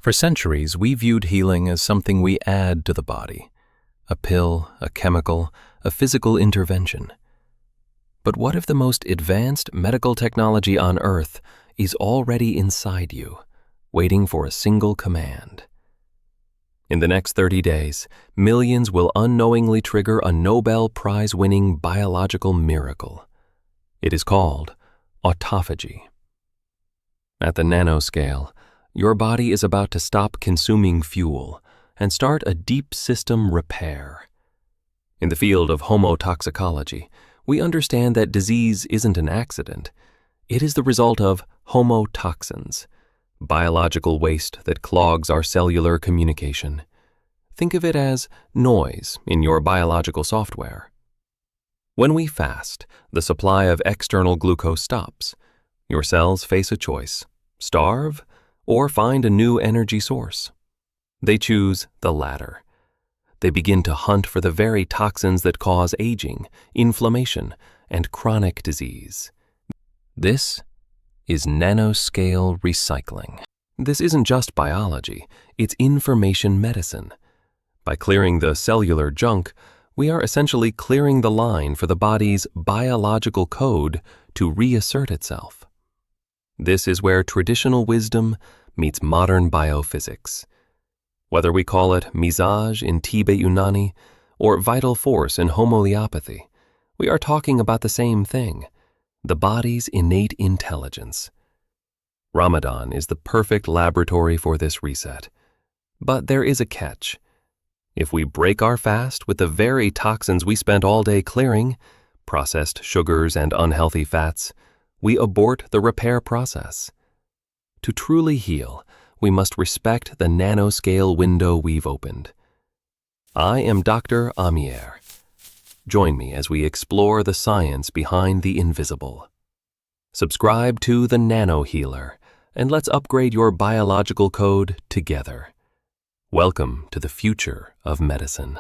For centuries, we viewed healing as something we add to the body, a pill, a chemical, a physical intervention. But what if the most advanced medical technology on Earth is already inside you, waiting for a single command? In the next 30 days, millions will unknowingly trigger a Nobel Prize-winning biological miracle. It is called autophagy. At the nano-scale, your body is about to stop consuming fuel and start a deep system repair. In the field of homotoxicology, we understand that disease isn't an accident. It is the result of homotoxins, biological waste that clogs our cellular communication. Think of it as noise in your biological software. When we fast, the supply of external glucose stops. Your cells face a choice: starve or find a new energy source. They choose the latter. They begin to hunt for the very toxins that cause aging, inflammation, and chronic disease. This is nano-scale recycling. This isn't just biology, it's information medicine. By clearing the cellular junk, we are essentially clearing the line for the body's biological code to reassert itself. This is where traditional wisdom meets modern biophysics. Whether we call it misage in Tibet Unani or vital force in homeopathy, we are talking about the same thing: the body's innate intelligence. Ramadan is the perfect laboratory for this reset. But there is a catch. If we break our fast with the very toxins we spent all day clearing, processed sugars and unhealthy fats, we abort the repair process. To truly heal, we must respect the nano-scale window we've opened. I am Dr. Amir. Join me as we explore the science behind the invisible. Subscribe to the Nano-Healer, and let's upgrade your biological code together. Welcome to the future of medicine.